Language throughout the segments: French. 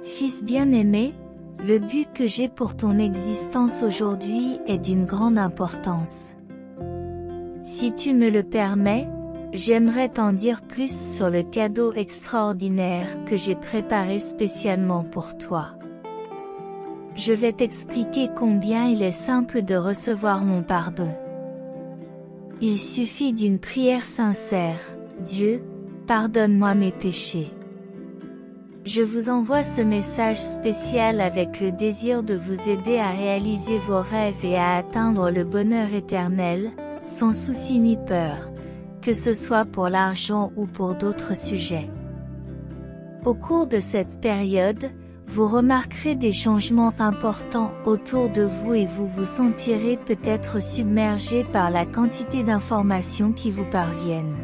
Fils bien-aimé, le but que j'ai pour ton existence aujourd'hui est d'une grande importance. Si tu me le permets, j'aimerais t'en dire plus sur le cadeau extraordinaire que j'ai préparé spécialement pour toi. Je vais t'expliquer combien il est simple de recevoir mon pardon. Il suffit d'une prière sincère. Dieu, pardonne-moi mes péchés. Je vous envoie ce message spécial avec le désir de vous aider à réaliser vos rêves et à atteindre le bonheur éternel, sans souci ni peur, que ce soit pour l'argent ou pour d'autres sujets. Au cours de cette période, vous remarquerez des changements importants autour de vous et vous vous sentirez peut-être submergé par la quantité d'informations qui vous parviennent.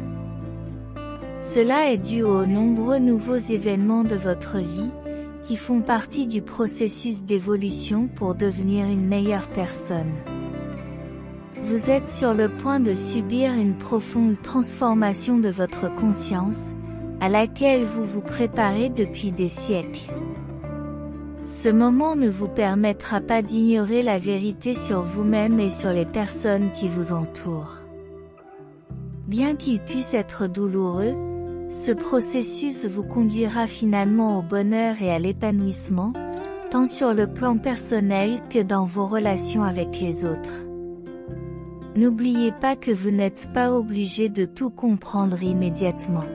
Cela est dû aux nombreux nouveaux événements de votre vie, qui font partie du processus d'évolution pour devenir une meilleure personne. Vous êtes sur le point de subir une profonde transformation de votre conscience, à laquelle vous vous préparez depuis des siècles. Ce moment ne vous permettra pas d'ignorer la vérité sur vous-même et sur les personnes qui vous entourent. Bien qu'il puisse être douloureux, ce processus vous conduira finalement au bonheur et à l'épanouissement, tant sur le plan personnel que dans vos relations avec les autres. N'oubliez pas que vous n'êtes pas obligé de tout comprendre immédiatement.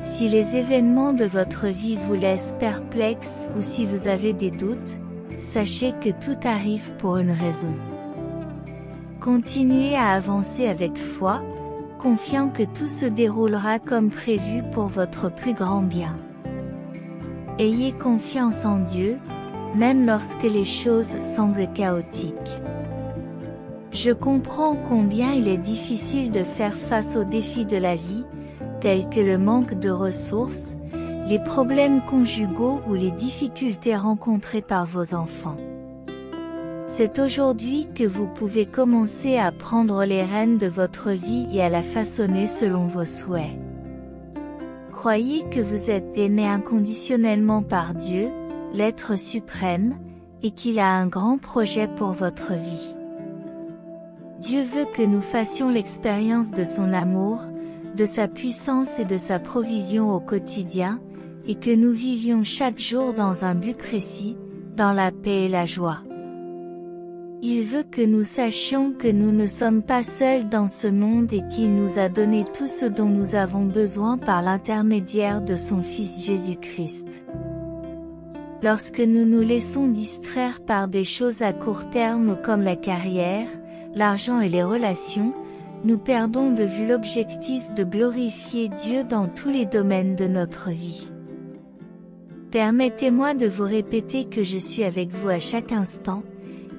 Si les événements de votre vie vous laissent perplexe ou si vous avez des doutes, sachez que tout arrive pour une raison. Continuez à avancer avec foi, confiant que tout se déroulera comme prévu pour votre plus grand bien. Ayez confiance en Dieu, même lorsque les choses semblent chaotiques. Je comprends combien il est difficile de faire face aux défis de la vie, tels que le manque de ressources, les problèmes conjugaux ou les difficultés rencontrées par vos enfants. C'est aujourd'hui que vous pouvez commencer à prendre les rênes de votre vie et à la façonner selon vos souhaits. Croyez que vous êtes aimé inconditionnellement par Dieu, l'être suprême, et qu'il a un grand projet pour votre vie. Dieu veut que nous fassions l'expérience de son amour, de sa puissance et de sa provision au quotidien, et que nous vivions chaque jour dans un but précis, dans la paix et la joie. Il veut que nous sachions que nous ne sommes pas seuls dans ce monde et qu'il nous a donné tout ce dont nous avons besoin par l'intermédiaire de son Fils Jésus-Christ. Lorsque nous nous laissons distraire par des choses à court terme comme la carrière, l'argent et les relations, nous perdons de vue l'objectif de glorifier Dieu dans tous les domaines de notre vie. Permettez-moi de vous répéter que je suis avec vous à chaque instant,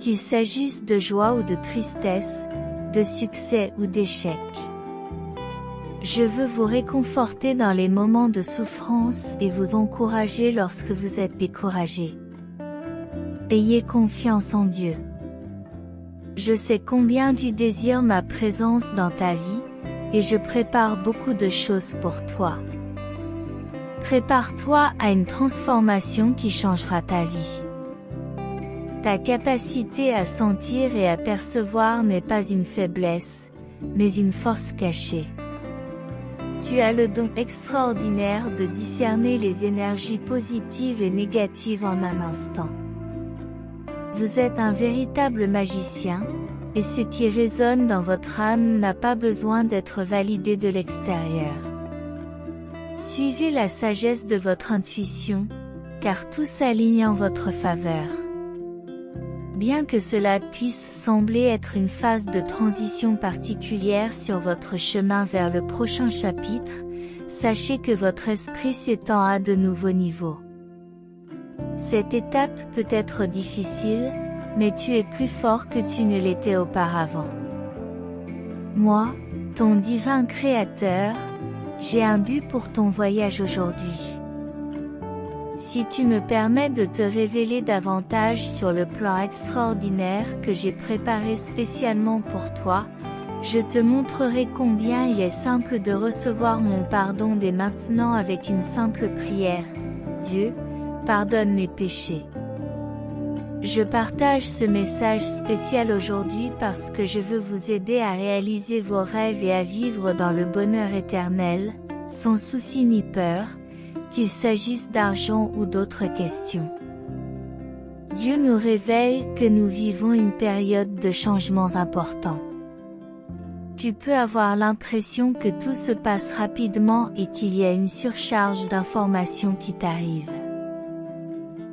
qu'il s'agisse de joie ou de tristesse, de succès ou d'échec. Je veux vous réconforter dans les moments de souffrance et vous encourager lorsque vous êtes découragé. Ayez confiance en Dieu. Je sais combien tu désires ma présence dans ta vie, et je prépare beaucoup de choses pour toi. Prépare-toi à une transformation qui changera ta vie. Ta capacité à sentir et à percevoir n'est pas une faiblesse, mais une force cachée. Tu as le don extraordinaire de discerner les énergies positives et négatives en un instant. Vous êtes un véritable magicien, et ce qui résonne dans votre âme n'a pas besoin d'être validé de l'extérieur. Suivez la sagesse de votre intuition, car tout s'aligne en votre faveur. Bien que cela puisse sembler être une phase de transition particulière sur votre chemin vers le prochain chapitre, sachez que votre esprit s'étend à de nouveaux niveaux. Cette étape peut être difficile, mais tu es plus fort que tu ne l'étais auparavant. Moi, ton divin créateur, j'ai un but pour ton voyage aujourd'hui. Si tu me permets de te révéler davantage sur le plan extraordinaire que j'ai préparé spécialement pour toi, Je te montrerai combien il est simple de recevoir mon pardon dès maintenant avec une simple prière. Dieu, pardonne mes péchés. Je partage ce message spécial aujourd'hui parce que je veux vous aider à réaliser vos rêves et à vivre dans le bonheur éternel, sans souci ni peur, qu'il s'agisse d'argent ou d'autres questions. Dieu nous révèle que nous vivons une période de changements importants. Tu peux avoir l'impression que tout se passe rapidement et qu'il y a une surcharge d'informations qui t'arrive.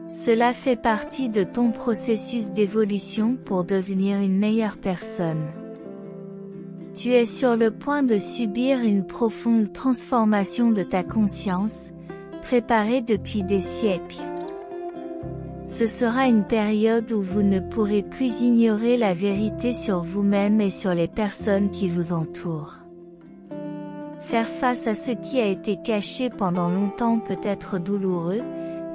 Cela fait partie de ton processus d'évolution pour devenir une meilleure personne. Tu es sur le point de subir une profonde transformation de ta conscience, préparée depuis des siècles. Ce sera une période où vous ne pourrez plus ignorer la vérité sur vous-même et sur les personnes qui vous entourent. Faire face à ce qui a été caché pendant longtemps peut être douloureux,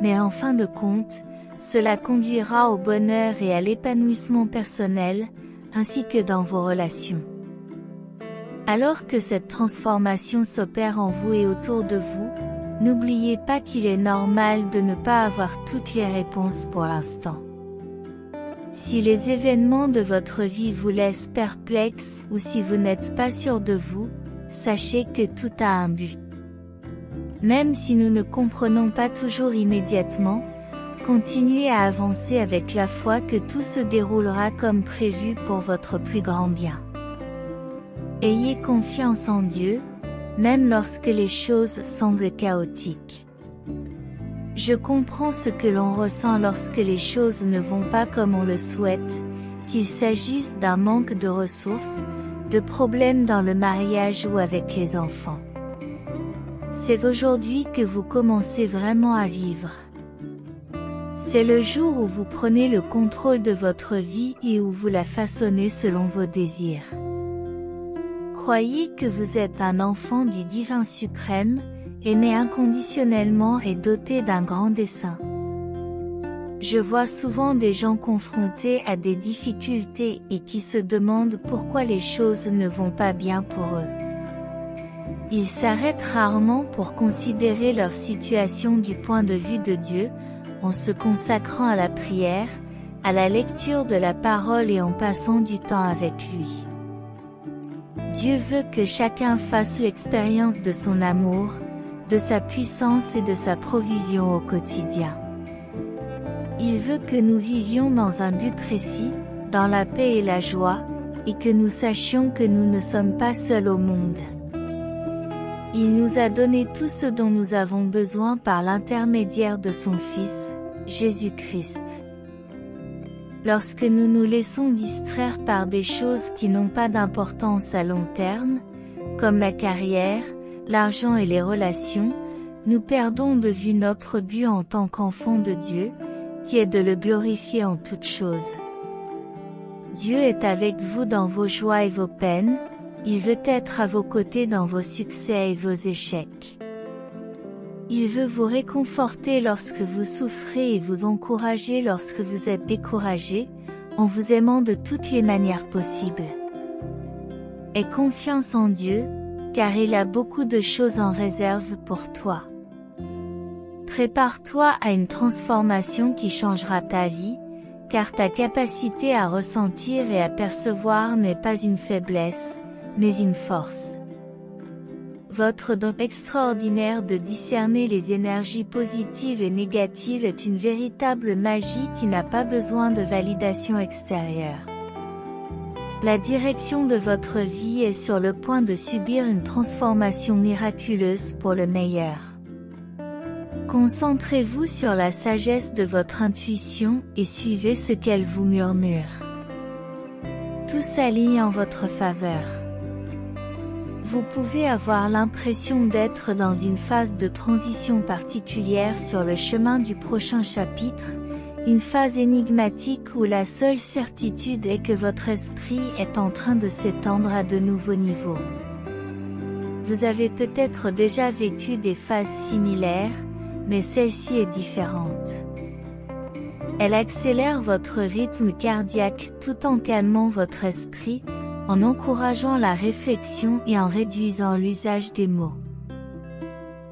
mais en fin de compte, cela conduira au bonheur et à l'épanouissement personnel, ainsi que dans vos relations. Alors que cette transformation s'opère en vous et autour de vous, n'oubliez pas qu'il est normal de ne pas avoir toutes les réponses pour l'instant. Si les événements de votre vie vous laissent perplexe ou si vous n'êtes pas sûr de vous, sachez que tout a un but. Même si nous ne comprenons pas toujours immédiatement, continuez à avancer avec la foi que tout se déroulera comme prévu pour votre plus grand bien. Ayez confiance en Dieu, même lorsque les choses semblent chaotiques. Je comprends ce que l'on ressent lorsque les choses ne vont pas comme on le souhaite, qu'il s'agisse d'un manque de ressources, de problèmes dans le mariage ou avec les enfants. C'est aujourd'hui que vous commencez vraiment à vivre. C'est le jour où vous prenez le contrôle de votre vie et où vous la façonnez selon vos désirs. Croyez que vous êtes un enfant du divin suprême, aimé inconditionnellement et doté d'un grand dessein. Je vois souvent des gens confrontés à des difficultés et qui se demandent pourquoi les choses ne vont pas bien pour eux. Ils s'arrêtent rarement pour considérer leur situation du point de vue de Dieu, en se consacrant à la prière, à la lecture de la parole et en passant du temps avec lui. Dieu veut que chacun fasse l'expérience de son amour, de sa puissance et de sa provision au quotidien. Il veut que nous vivions dans un but précis, dans la paix et la joie, et que nous sachions que nous ne sommes pas seuls au monde. Il nous a donné tout ce dont nous avons besoin par l'intermédiaire de son Fils, Jésus-Christ. Lorsque nous nous laissons distraire par des choses qui n'ont pas d'importance à long terme, comme la carrière, l'argent et les relations, nous perdons de vue notre but en tant qu'enfants de Dieu, qui est de le glorifier en toutes choses. Dieu est avec vous dans vos joies et vos peines, il veut être à vos côtés dans vos succès et vos échecs. Il veut vous réconforter lorsque vous souffrez et vous encourager lorsque vous êtes découragé, en vous aimant de toutes les manières possibles. Aie confiance en Dieu, car il a beaucoup de choses en réserve pour toi. Prépare-toi à une transformation qui changera ta vie, car ta capacité à ressentir et à percevoir n'est pas une faiblesse, mais une force. Votre don extraordinaire de discerner les énergies positives et négatives est une véritable magie qui n'a pas besoin de validation extérieure. La direction de votre vie est sur le point de subir une transformation miraculeuse pour le meilleur. Concentrez-vous sur la sagesse de votre intuition et suivez ce qu'elle vous murmure. Tout s'aligne en votre faveur. Vous pouvez avoir l'impression d'être dans une phase de transition particulière sur le chemin du prochain chapitre, une phase énigmatique où la seule certitude est que votre esprit est en train de s'étendre à de nouveaux niveaux. Vous avez peut-être déjà vécu des phases similaires, mais celle-ci est différente. Elle accélère votre rythme cardiaque tout en calmant votre esprit, en encourageant la réflexion et en réduisant l'usage des mots.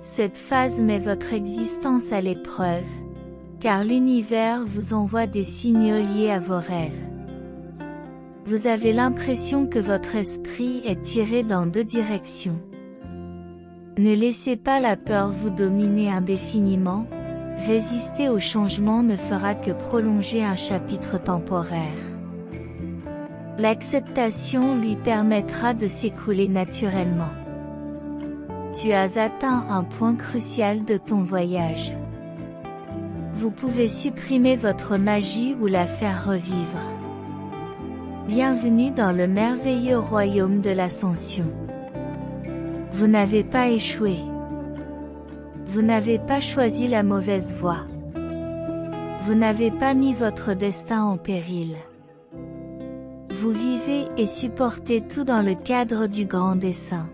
Cette phase met votre existence à l'épreuve, car l'univers vous envoie des signaux liés à vos rêves. Vous avez l'impression que votre esprit est tiré dans deux directions. Ne laissez pas la peur vous dominer indéfiniment, résister au changement ne fera que prolonger un chapitre temporaire. L'acceptation lui permettra de s'écouler naturellement. Tu as atteint un point crucial de ton voyage. Vous pouvez supprimer votre magie ou la faire revivre. Bienvenue dans le merveilleux royaume de l'ascension. Vous n'avez pas échoué. Vous n'avez pas choisi la mauvaise voie. Vous n'avez pas mis votre destin en péril. Vous vivez et supportez tout dans le cadre du grand dessein.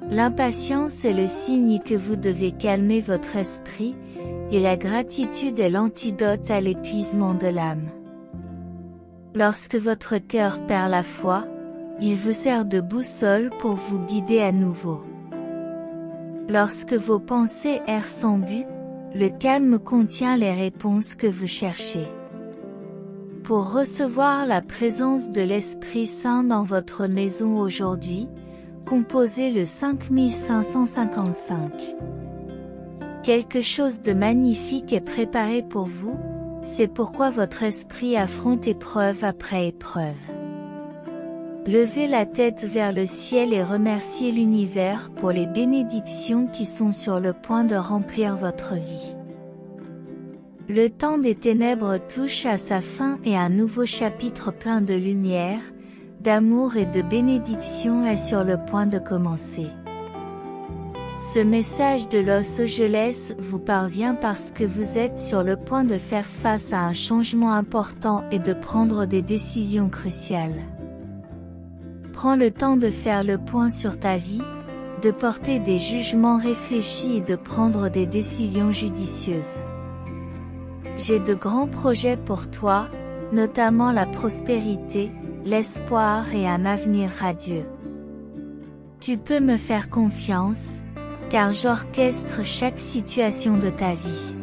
L'impatience est le signe que vous devez calmer votre esprit, et la gratitude est l'antidote à l'épuisement de l'âme. Lorsque votre cœur perd la foi, il vous sert de boussole pour vous guider à nouveau. Lorsque vos pensées errent sans but, le calme contient les réponses que vous cherchez. Pour recevoir la présence de l'Esprit Saint dans votre maison aujourd'hui, composez le 5555. Quelque chose de magnifique est préparé pour vous, c'est pourquoi votre esprit affronte épreuve après épreuve. Levez la tête vers le ciel et remerciez l'univers pour les bénédictions qui sont sur le point de remplir votre vie. Le temps des ténèbres touche à sa fin et un nouveau chapitre plein de lumière, d'amour et de bénédiction est sur le point de commencer. Ce message de Los Angeles vous parvient parce que vous êtes sur le point de faire face à un changement important et de prendre des décisions cruciales. Prends le temps de faire le point sur ta vie, de porter des jugements réfléchis et de prendre des décisions judicieuses. J'ai de grands projets pour toi, notamment la prospérité, l'espoir et un avenir radieux. Tu peux me faire confiance, car j'orchestre chaque situation de ta vie.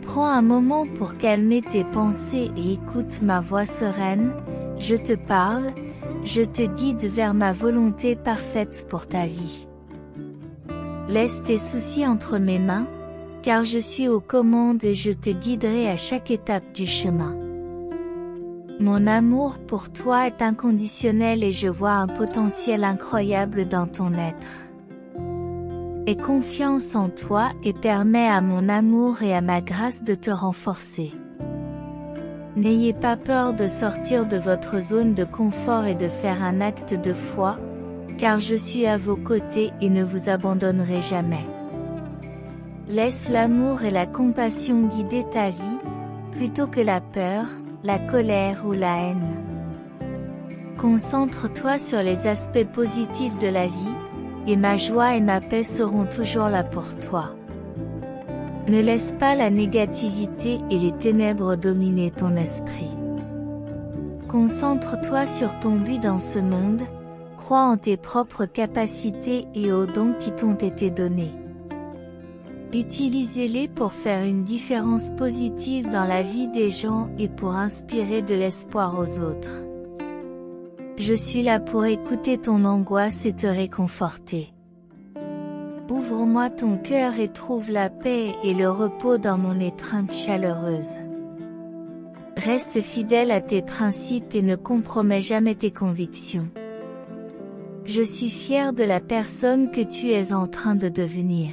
Prends un moment pour calmer tes pensées et écoute ma voix sereine, je te parle, je te guide vers ma volonté parfaite pour ta vie. Laisse tes soucis entre mes mains, car je suis aux commandes et je te guiderai à chaque étape du chemin. Mon amour pour toi est inconditionnel et je vois un potentiel incroyable dans ton être. Aie confiance en toi et permets à mon amour et à ma grâce de te renforcer. N'ayez pas peur de sortir de votre zone de confort et de faire un acte de foi, car je suis à vos côtés et ne vous abandonnerai jamais. Laisse l'amour et la compassion guider ta vie, plutôt que la peur, la colère ou la haine. Concentre-toi sur les aspects positifs de la vie, et ma joie et ma paix seront toujours là pour toi. Ne laisse pas la négativité et les ténèbres dominer ton esprit. Concentre-toi sur ton but dans ce monde, crois en tes propres capacités et aux dons qui t'ont été donnés. Utilisez-les pour faire une différence positive dans la vie des gens et pour inspirer de l'espoir aux autres. Je suis là pour écouter ton angoisse et te réconforter. Ouvre-moi ton cœur et trouve la paix et le repos dans mon étreinte chaleureuse. Reste fidèle à tes principes et ne compromets jamais tes convictions. Je suis fier de la personne que tu es en train de devenir.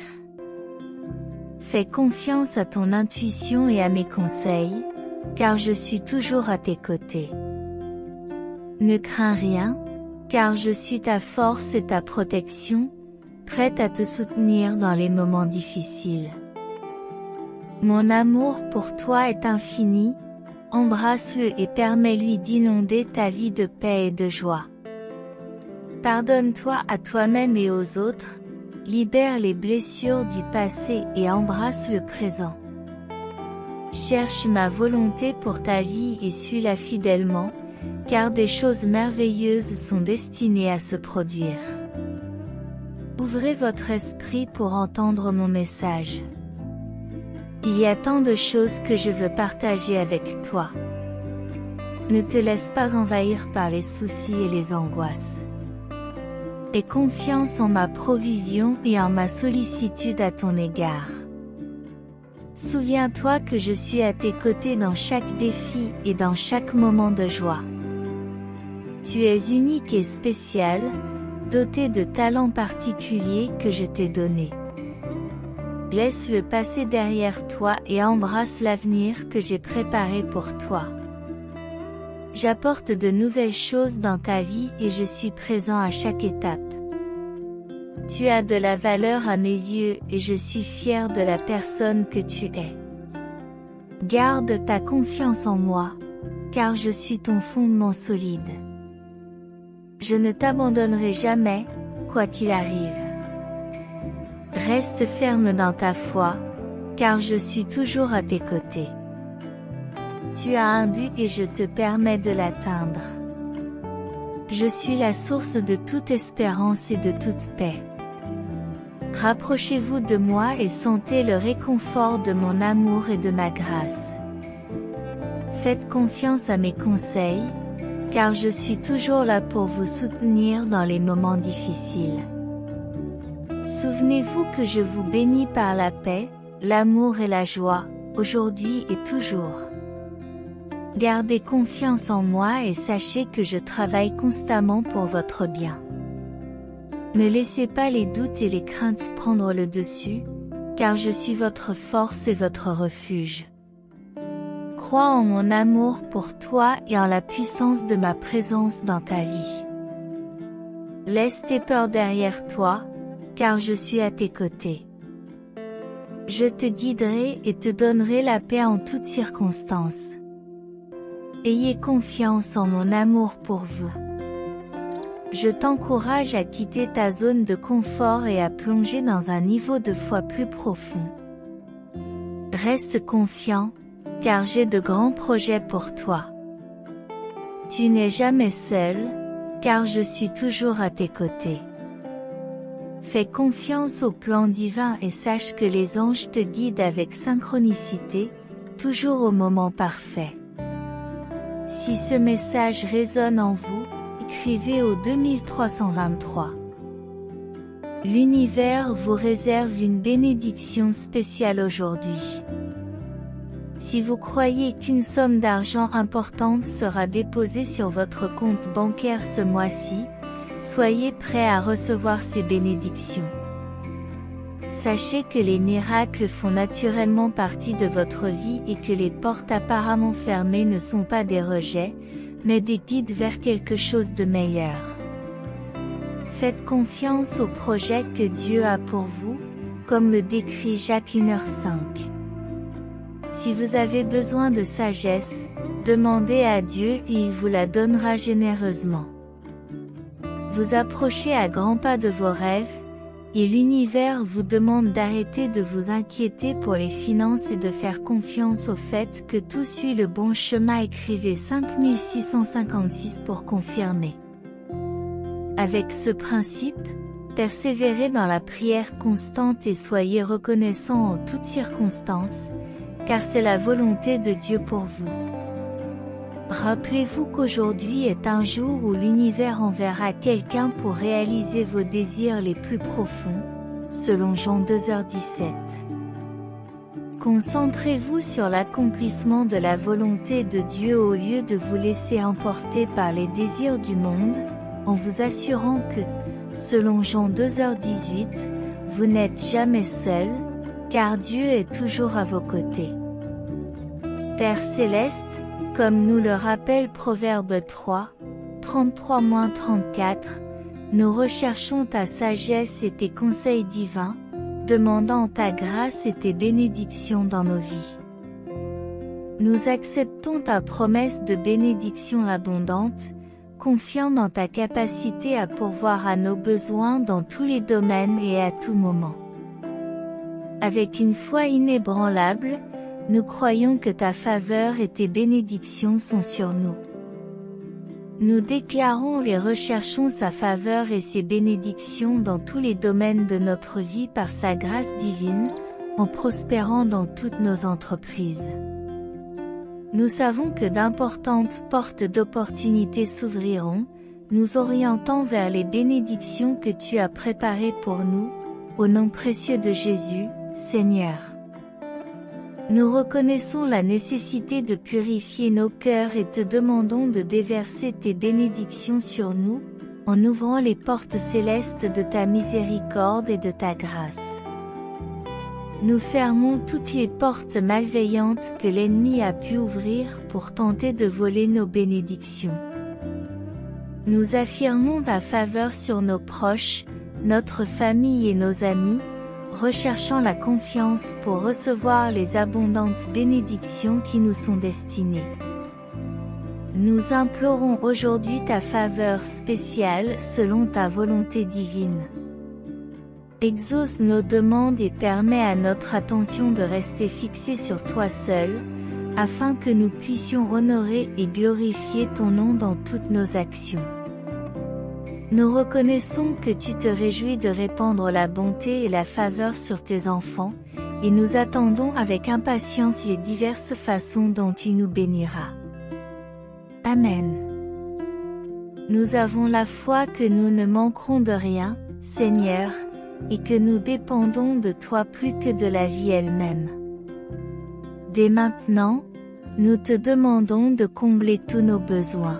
Fais confiance à ton intuition et à mes conseils, car je suis toujours à tes côtés. Ne crains rien, car je suis ta force et ta protection, prête à te soutenir dans les moments difficiles. Mon amour pour toi est infini, embrasse-le et permets-lui d'inonder ta vie de paix et de joie. Pardonne-toi à toi-même et aux autres, libère les blessures du passé et embrasse le présent. Cherche ma volonté pour ta vie et suis-la fidèlement, car des choses merveilleuses sont destinées à se produire. Ouvrez votre esprit pour entendre mon message. Il y a tant de choses que je veux partager avec toi. Ne te laisse pas envahir par les soucis et les angoisses. Aie confiance en ma provision et en ma sollicitude à ton égard. Souviens-toi que je suis à tes côtés dans chaque défi et dans chaque moment de joie. Tu es unique et spécial, doté de talents particuliers que je t'ai donnés. Laisse-le passer derrière toi et embrasse l'avenir que j'ai préparé pour toi. J'apporte de nouvelles choses dans ta vie et je suis présent à chaque étape. Tu as de la valeur à mes yeux et je suis fier de la personne que tu es. Garde ta confiance en moi, car je suis ton fondement solide. Je ne t'abandonnerai jamais, quoi qu'il arrive. Reste ferme dans ta foi, car je suis toujours à tes côtés. Tu as un but et je te permets de l'atteindre. Je suis la source de toute espérance et de toute paix. Rapprochez-vous de moi et sentez le réconfort de mon amour et de ma grâce. Faites confiance à mes conseils, car je suis toujours là pour vous soutenir dans les moments difficiles. Souvenez-vous que je vous bénis par la paix, l'amour et la joie, aujourd'hui et toujours. Gardez confiance en moi et sachez que je travaille constamment pour votre bien. Ne laissez pas les doutes et les craintes prendre le dessus, car je suis votre force et votre refuge. Crois en mon amour pour toi et en la puissance de ma présence dans ta vie. Laisse tes peurs derrière toi, car je suis à tes côtés. Je te guiderai et te donnerai la paix en toutes circonstances. Ayez confiance en mon amour pour vous. Je t'encourage à quitter ta zone de confort et à plonger dans un niveau de foi plus profond. Reste confiant, car j'ai de grands projets pour toi. Tu n'es jamais seul, car je suis toujours à tes côtés. Fais confiance au plan divin et sache que les anges te guident avec synchronicité, toujours au moment parfait. Si ce message résonne en vous, écrivez au 2323. L'univers vous réserve une bénédiction spéciale aujourd'hui. Si vous croyez qu'une somme d'argent importante sera déposée sur votre compte bancaire ce mois-ci, soyez prêts à recevoir ces bénédictions. Sachez que les miracles font naturellement partie de votre vie et que les portes apparemment fermées ne sont pas des rejets, mais des guides vers quelque chose de meilleur. Faites confiance au projet que Dieu a pour vous, comme le décrit Jacques 1h5. Si vous avez besoin de sagesse, demandez à Dieu et il vous la donnera généreusement. Vous approchez à grands pas de vos rêves, et l'univers vous demande d'arrêter de vous inquiéter pour les finances et de faire confiance au fait que tout suit le bon chemin. Écrivez 5656 pour confirmer. Avec ce principe, persévérez dans la prière constante et soyez reconnaissants en toutes circonstances, car c'est la volonté de Dieu pour vous. Rappelez-vous qu'aujourd'hui est un jour où l'univers enverra quelqu'un pour réaliser vos désirs les plus profonds, selon Jean 2h17. Concentrez-vous sur l'accomplissement de la volonté de Dieu au lieu de vous laisser emporter par les désirs du monde, en vous assurant que, selon Jean 2h18, vous n'êtes jamais seul, car Dieu est toujours à vos côtés. Père céleste, comme nous le rappelle Proverbe 3, 33-34, nous recherchons ta sagesse et tes conseils divins, demandant ta grâce et tes bénédictions dans nos vies. Nous acceptons ta promesse de bénédiction abondante, confiant dans ta capacité à pourvoir à nos besoins dans tous les domaines et à tout moment. Avec une foi inébranlable, nous croyons que ta faveur et tes bénédictions sont sur nous. Nous déclarons et recherchons sa faveur et ses bénédictions dans tous les domaines de notre vie par sa grâce divine, en prospérant dans toutes nos entreprises. Nous savons que d'importantes portes d'opportunités s'ouvriront, nous orientant vers les bénédictions que tu as préparées pour nous, au nom précieux de Jésus, Seigneur. Nous reconnaissons la nécessité de purifier nos cœurs et te demandons de déverser tes bénédictions sur nous, en ouvrant les portes célestes de ta miséricorde et de ta grâce. Nous fermons toutes les portes malveillantes que l'ennemi a pu ouvrir pour tenter de voler nos bénédictions. Nous affirmons ta faveur sur nos proches, notre famille et nos amis, recherchant la confiance pour recevoir les abondantes bénédictions qui nous sont destinées. Nous implorons aujourd'hui ta faveur spéciale selon ta volonté divine. Exauce nos demandes et permets à notre attention de rester fixée sur toi seul, afin que nous puissions honorer et glorifier ton nom dans toutes nos actions. Nous reconnaissons que tu te réjouis de répandre la bonté et la faveur sur tes enfants, et nous attendons avec impatience les diverses façons dont tu nous béniras. Amen. Nous avons la foi que nous ne manquerons de rien, Seigneur, et que nous dépendons de toi plus que de la vie elle-même. Dès maintenant, nous te demandons de combler tous nos besoins.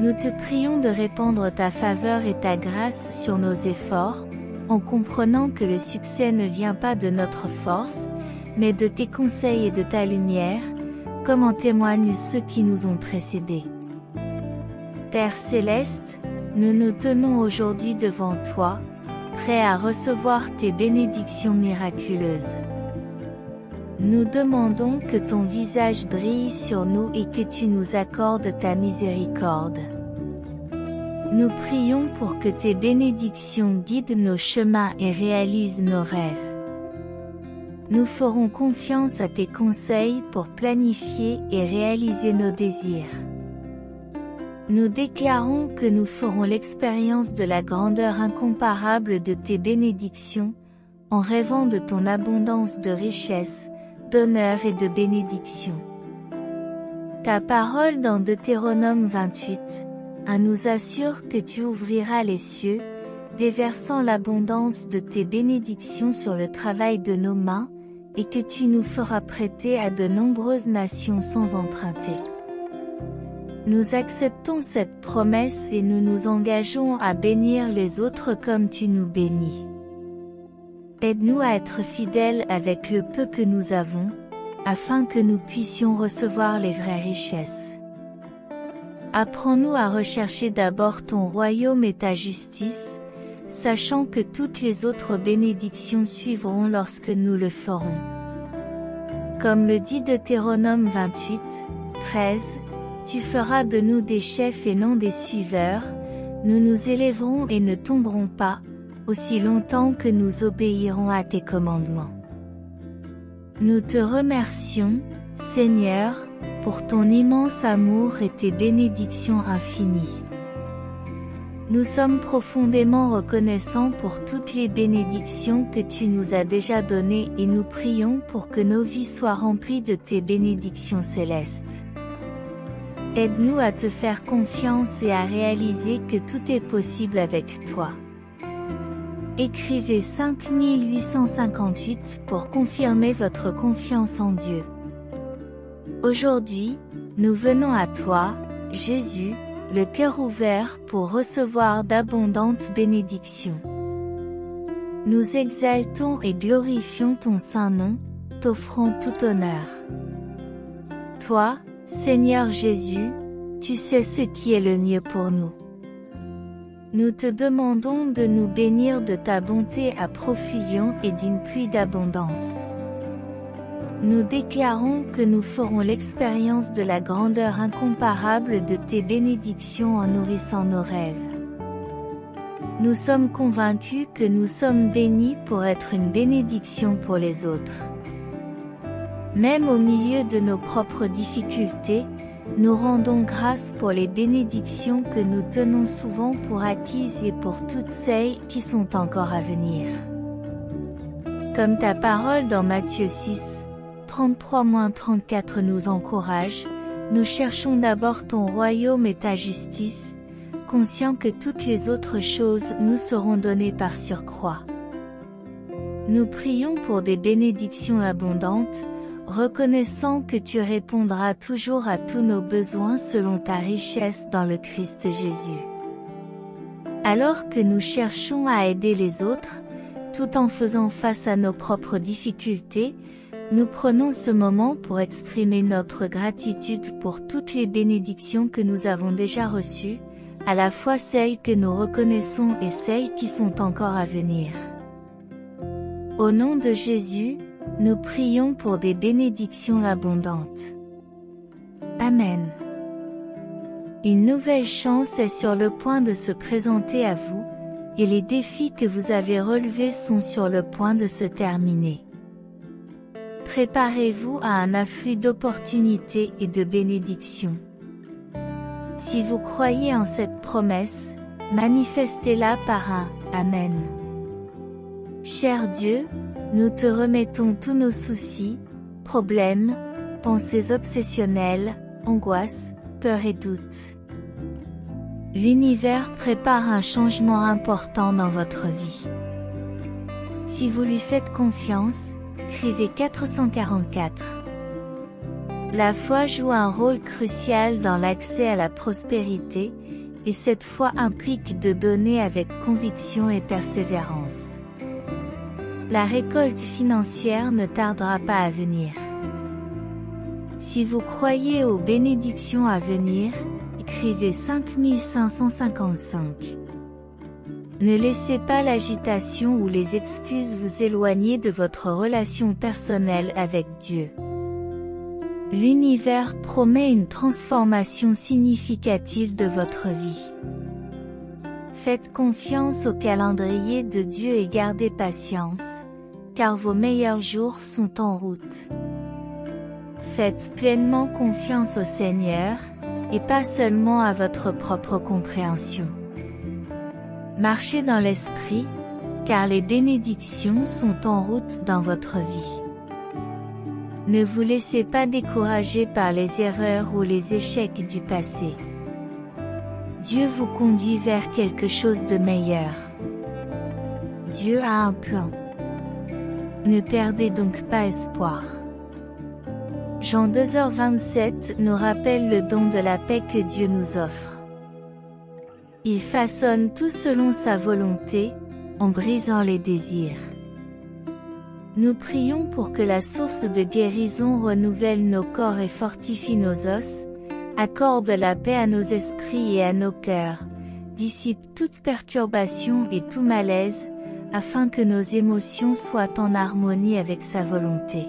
Nous te prions de répandre ta faveur et ta grâce sur nos efforts, en comprenant que le succès ne vient pas de notre force, mais de tes conseils et de ta lumière, comme en témoignent ceux qui nous ont précédés. Père céleste, nous nous tenons aujourd'hui devant toi, prêts à recevoir tes bénédictions miraculeuses. Nous demandons que ton visage brille sur nous et que tu nous accordes ta miséricorde. Nous prions pour que tes bénédictions guident nos chemins et réalisent nos rêves. Nous ferons confiance à tes conseils pour planifier et réaliser nos désirs. Nous déclarons que nous ferons l'expérience de la grandeur incomparable de tes bénédictions, en rêvant de ton abondance de richesses, d'honneur et de bénédiction. Ta parole dans Deutéronome 28, 1 nous assure que tu ouvriras les cieux, déversant l'abondance de tes bénédictions sur le travail de nos mains, et que tu nous feras prêter à de nombreuses nations sans emprunter. Nous acceptons cette promesse et nous nous engageons à bénir les autres comme tu nous bénis. Aide-nous à être fidèles avec le peu que nous avons, afin que nous puissions recevoir les vraies richesses. Apprends-nous à rechercher d'abord ton royaume et ta justice, sachant que toutes les autres bénédictions suivront lorsque nous le ferons. Comme le dit Deutéronome 28, 13, tu feras de nous des chefs et non des suiveurs, nous nous élèverons et ne tomberons pas, aussi longtemps que nous obéirons à tes commandements. Nous te remercions, Seigneur, pour ton immense amour et tes bénédictions infinies. Nous sommes profondément reconnaissants pour toutes les bénédictions que tu nous as déjà données et nous prions pour que nos vies soient remplies de tes bénédictions célestes. Aide-nous à te faire confiance et à réaliser que tout est possible avec toi. Écrivez 5858 pour confirmer votre confiance en Dieu. Aujourd'hui, nous venons à toi, Jésus, le cœur ouvert pour recevoir d'abondantes bénédictions. Nous exaltons et glorifions ton saint nom, t'offrons tout honneur. Toi, Seigneur Jésus, tu sais ce qui est le mieux pour nous. Nous te demandons de nous bénir de ta bonté à profusion et d'une pluie d'abondance. Nous déclarons que nous ferons l'expérience de la grandeur incomparable de tes bénédictions en nourrissant nos rêves. Nous sommes convaincus que nous sommes bénis pour être une bénédiction pour les autres. Même au milieu de nos propres difficultés, nous rendons grâce pour les bénédictions que nous tenons souvent pour acquises et pour toutes celles qui sont encore à venir. Comme ta parole dans Matthieu 6, 33-34 nous encourage, nous cherchons d'abord ton royaume et ta justice, conscients que toutes les autres choses nous seront données par surcroît. Nous prions pour des bénédictions abondantes, reconnaissant que tu répondras toujours à tous nos besoins selon ta richesse dans le Christ Jésus. Alors que nous cherchons à aider les autres, tout en faisant face à nos propres difficultés, nous prenons ce moment pour exprimer notre gratitude pour toutes les bénédictions que nous avons déjà reçues, à la fois celles que nous reconnaissons et celles qui sont encore à venir. Au nom de Jésus, nous prions pour des bénédictions abondantes. Amen. Une nouvelle chance est sur le point de se présenter à vous, et les défis que vous avez relevés sont sur le point de se terminer. Préparez-vous à un afflux d'opportunités et de bénédictions. Si vous croyez en cette promesse, manifestez-la par un « Amen ». Cher Dieu, nous te remettons tous nos soucis, problèmes, pensées obsessionnelles, angoisses, peurs et doutes. L'univers prépare un changement important dans votre vie. Si vous lui faites confiance, écrivez 444. La foi joue un rôle crucial dans l'accès à la prospérité, et cette foi implique de donner avec conviction et persévérance. La récolte financière ne tardera pas à venir. Si vous croyez aux bénédictions à venir, écrivez 5555. Ne laissez pas l'agitation ou les excuses vous éloigner de votre relation personnelle avec Dieu. L'univers promet une transformation significative de votre vie. Faites confiance au calendrier de Dieu et gardez patience, car vos meilleurs jours sont en route. Faites pleinement confiance au Seigneur, et pas seulement à votre propre compréhension. Marchez dans l'esprit, car les bénédictions sont en route dans votre vie. Ne vous laissez pas décourager par les erreurs ou les échecs du passé. Dieu vous conduit vers quelque chose de meilleur. Dieu a un plan. Ne perdez donc pas espoir. Jean 2h27 nous rappelle le don de la paix que Dieu nous offre. Il façonne tout selon sa volonté, en brisant les désirs. Nous prions pour que la source de guérison renouvelle nos corps et fortifie nos os, accorde la paix à nos esprits et à nos cœurs, dissipe toute perturbation et tout malaise, afin que nos émotions soient en harmonie avec sa volonté.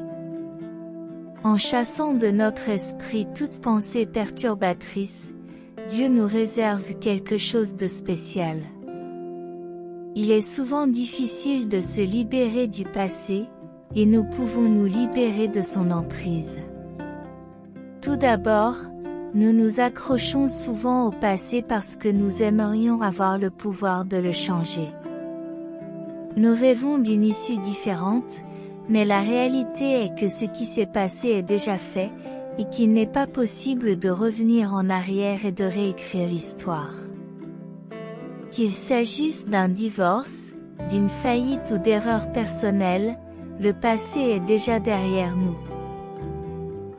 En chassant de notre esprit toute pensée perturbatrice, Dieu nous réserve quelque chose de spécial. Il est souvent difficile de se libérer du passé, et nous pouvons nous libérer de son emprise. Tout d'abord, nous nous accrochons souvent au passé parce que nous aimerions avoir le pouvoir de le changer. Nous rêvons d'une issue différente, mais la réalité est que ce qui s'est passé est déjà fait, et qu'il n'est pas possible de revenir en arrière et de réécrire l'histoire. Qu'il s'agisse d'un divorce, d'une faillite ou d'erreurs personnelles, le passé est déjà derrière nous.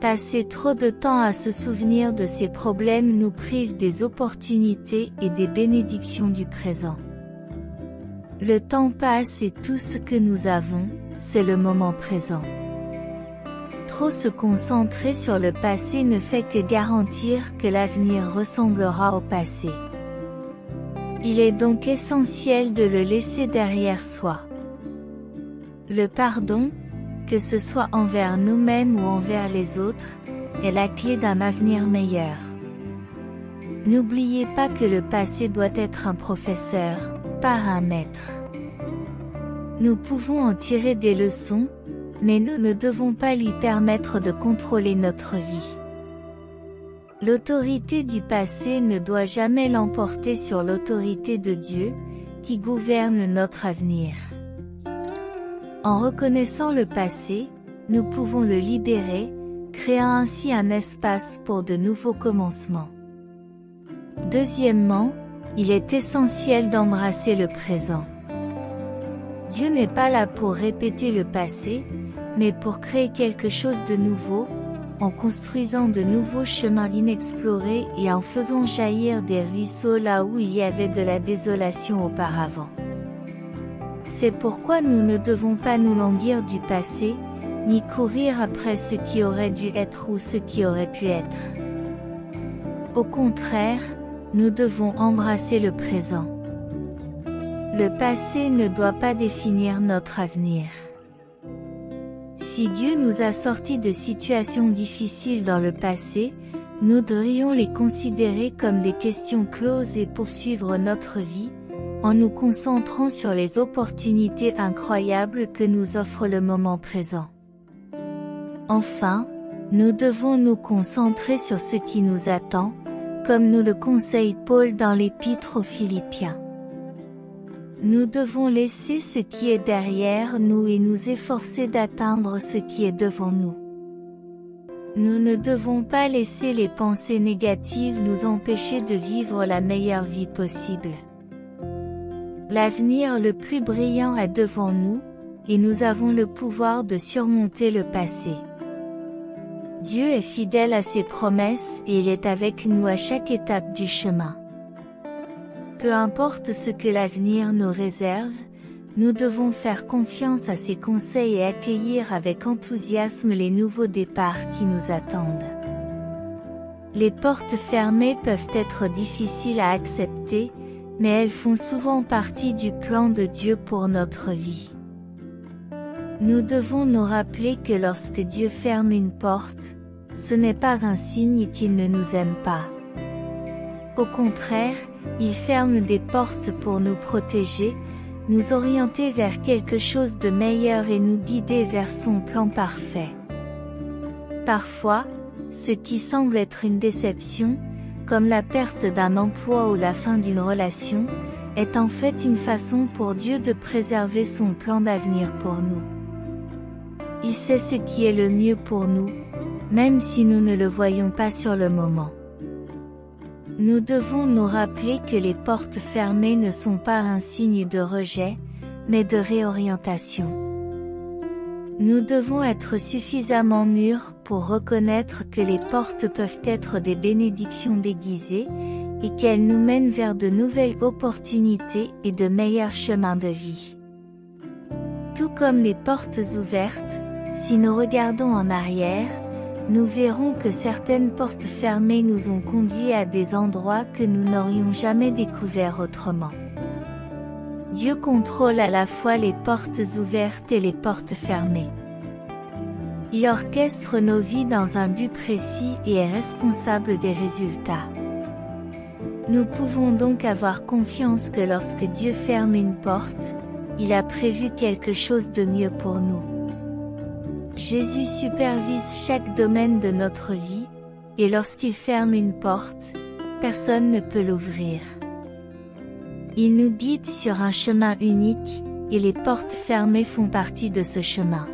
Passer trop de temps à se souvenir de ces problèmes nous prive des opportunités et des bénédictions du présent. Le temps passe et tout ce que nous avons, c'est le moment présent. Trop se concentrer sur le passé ne fait que garantir que l'avenir ressemblera au passé. Il est donc essentiel de le laisser derrière soi. Le pardon, que ce soit envers nous-mêmes ou envers les autres, est la clé d'un avenir meilleur. N'oubliez pas que le passé doit être un professeur, pas un maître. Nous pouvons en tirer des leçons, mais nous ne devons pas lui permettre de contrôler notre vie. L'autorité du passé ne doit jamais l'emporter sur l'autorité de Dieu, qui gouverne notre avenir. En reconnaissant le passé, nous pouvons le libérer, créant ainsi un espace pour de nouveaux commencements. Deuxièmement, il est essentiel d'embrasser le présent. Dieu n'est pas là pour répéter le passé, mais pour créer quelque chose de nouveau, en construisant de nouveaux chemins inexplorés et en faisant jaillir des ruisseaux là où il y avait de la désolation auparavant. C'est pourquoi nous ne devons pas nous languir du passé, ni courir après ce qui aurait dû être ou ce qui aurait pu être. Au contraire, nous devons embrasser le présent. Le passé ne doit pas définir notre avenir. Si Dieu nous a sortis de situations difficiles dans le passé, nous devrions les considérer comme des questions closes et poursuivre notre vie, en nous concentrant sur les opportunités incroyables que nous offre le moment présent. Enfin, nous devons nous concentrer sur ce qui nous attend, comme nous le conseille Paul dans l'Épître aux Philippiens. Nous devons laisser ce qui est derrière nous et nous efforcer d'atteindre ce qui est devant nous. Nous ne devons pas laisser les pensées négatives nous empêcher de vivre la meilleure vie possible. L'avenir le plus brillant est devant nous, et nous avons le pouvoir de surmonter le passé. Dieu est fidèle à ses promesses et il est avec nous à chaque étape du chemin. Peu importe ce que l'avenir nous réserve, nous devons faire confiance à ses conseils et accueillir avec enthousiasme les nouveaux départs qui nous attendent. Les portes fermées peuvent être difficiles à accepter, mais elles font souvent partie du plan de Dieu pour notre vie. Nous devons nous rappeler que lorsque Dieu ferme une porte, ce n'est pas un signe qu'il ne nous aime pas. Au contraire, il ferme des portes pour nous protéger, nous orienter vers quelque chose de meilleur et nous guider vers son plan parfait. Parfois, ce qui semble être une déception, comme la perte d'un emploi ou la fin d'une relation, est en fait une façon pour Dieu de préserver son plan d'avenir pour nous. Il sait ce qui est le mieux pour nous, même si nous ne le voyons pas sur le moment. Nous devons nous rappeler que les portes fermées ne sont pas un signe de rejet, mais de réorientation. Nous devons être suffisamment mûrs pour reconnaître que les portes peuvent être des bénédictions déguisées, et qu'elles nous mènent vers de nouvelles opportunités et de meilleurs chemins de vie. Tout comme les portes ouvertes, si nous regardons en arrière, nous verrons que certaines portes fermées nous ont conduits à des endroits que nous n'aurions jamais découverts autrement. Dieu contrôle à la fois les portes ouvertes et les portes fermées. Il orchestre nos vies dans un but précis et est responsable des résultats. Nous pouvons donc avoir confiance que lorsque Dieu ferme une porte, il a prévu quelque chose de mieux pour nous. Jésus supervise chaque domaine de notre vie, et lorsqu'il ferme une porte, personne ne peut l'ouvrir. Il nous guide sur un chemin unique, et les portes fermées font partie de ce chemin.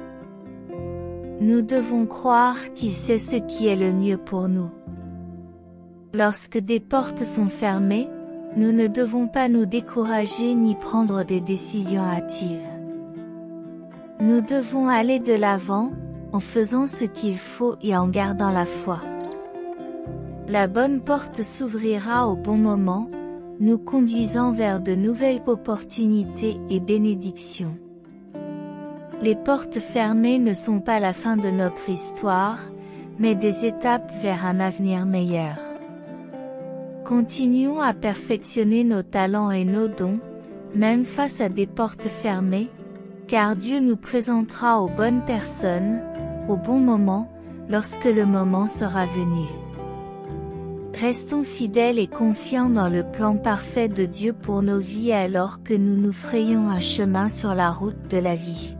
Nous devons croire qu'il sait ce qui est le mieux pour nous. Lorsque des portes sont fermées, nous ne devons pas nous décourager ni prendre des décisions hâtives. Nous devons aller de l'avant, en faisant ce qu'il faut et en gardant la foi. La bonne porte s'ouvrira au bon moment, nous conduisant vers de nouvelles opportunités et bénédictions. Les portes fermées ne sont pas la fin de notre histoire, mais des étapes vers un avenir meilleur. Continuons à perfectionner nos talents et nos dons, même face à des portes fermées, car Dieu nous présentera aux bonnes personnes, au bon moment, lorsque le moment sera venu. Restons fidèles et confiants dans le plan parfait de Dieu pour nos vies alors que nous nous frayons un chemin sur la route de la vie.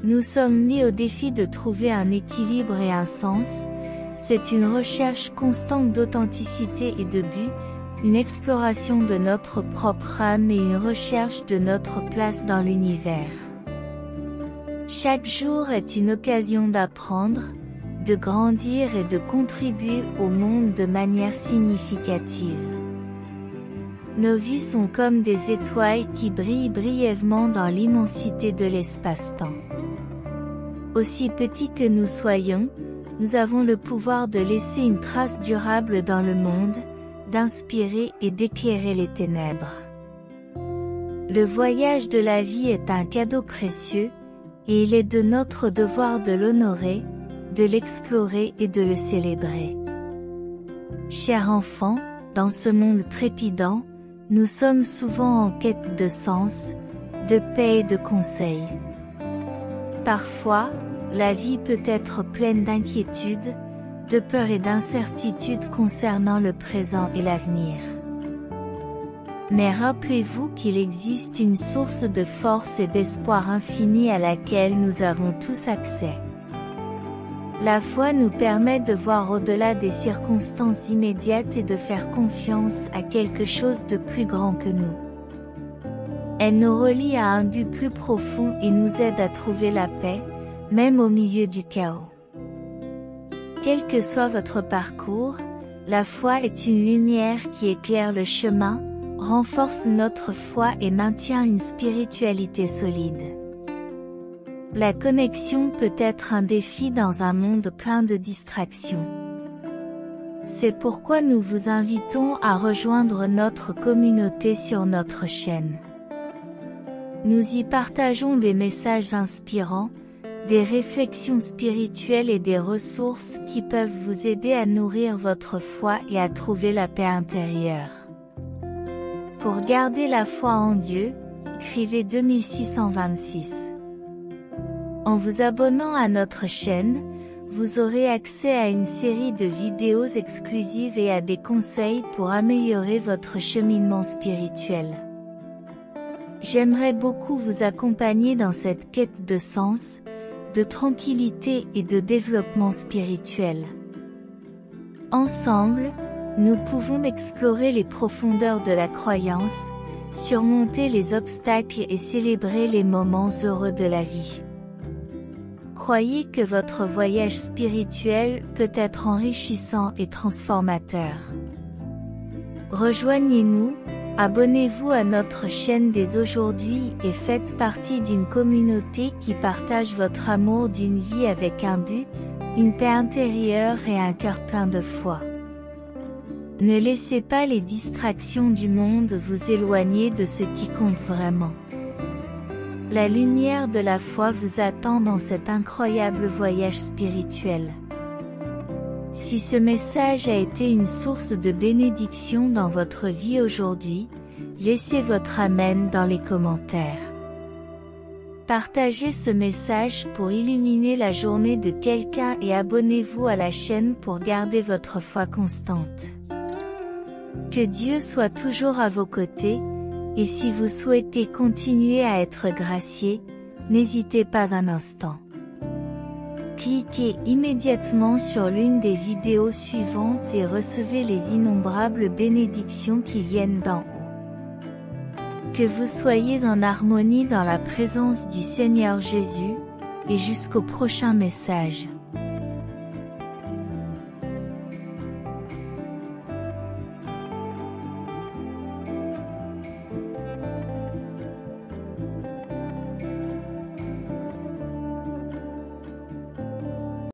Nous sommes mis au défi de trouver un équilibre et un sens, C'est une recherche constante d'authenticité et de but, une exploration de notre propre âme et une recherche de notre place dans l'univers. Chaque jour est une occasion d'apprendre, de grandir et de contribuer au monde de manière significative. Nos vies sont comme des étoiles qui brillent brièvement dans l'immensité de l'espace-temps. Aussi petits que nous soyons, nous avons le pouvoir de laisser une trace durable dans le monde, d'inspirer et d'éclairer les ténèbres. Le voyage de la vie est un cadeau précieux, et il est de notre devoir de l'honorer, de l'explorer et de le célébrer. Chers enfants, dans ce monde trépidant, nous sommes souvent en quête de sens, de paix et de conseils. Parfois, la vie peut être pleine d'inquiétudes, de peur et d'incertitude concernant le présent et l'avenir. Mais rappelez-vous qu'il existe une source de force et d'espoir infini à laquelle nous avons tous accès. La foi nous permet de voir au-delà des circonstances immédiates et de faire confiance à quelque chose de plus grand que nous. Elle nous relie à un but plus profond et nous aide à trouver la paix, même au milieu du chaos. Quel que soit votre parcours, la foi est une lumière qui éclaire le chemin, renforce notre foi et maintient une spiritualité solide. La connexion peut être un défi dans un monde plein de distractions. C'est pourquoi nous vous invitons à rejoindre notre communauté sur notre chaîne. Nous y partageons des messages inspirants, des réflexions spirituelles et des ressources qui peuvent vous aider à nourrir votre foi et à trouver la paix intérieure. Pour garder la foi en Dieu, écrivez 2626. En vous abonnant à notre chaîne, vous aurez accès à une série de vidéos exclusives et à des conseils pour améliorer votre cheminement spirituel. J'aimerais beaucoup vous accompagner dans cette quête de sens, de tranquillité et de développement spirituel. Ensemble, nous pouvons explorer les profondeurs de la croyance, surmonter les obstacles et célébrer les moments heureux de la vie. Croyez que votre voyage spirituel peut être enrichissant et transformateur. Rejoignez-nous, abonnez-vous à notre chaîne dès aujourd'hui et faites partie d'une communauté qui partage votre amour d'une vie avec un but, une paix intérieure et un cœur plein de foi. Ne laissez pas les distractions du monde vous éloigner de ce qui compte vraiment. La lumière de la foi vous attend dans cet incroyable voyage spirituel. Si ce message a été une source de bénédiction dans votre vie aujourd'hui, laissez votre Amen dans les commentaires. Partagez ce message pour illuminer la journée de quelqu'un et abonnez-vous à la chaîne pour garder votre foi constante. Que Dieu soit toujours à vos côtés, et si vous souhaitez continuer à être gracié, n'hésitez pas un instant. Cliquez immédiatement sur l'une des vidéos suivantes et recevez les innombrables bénédictions qui viennent d'en haut. Que vous soyez en harmonie dans la présence du Seigneur Jésus, et jusqu'au prochain message.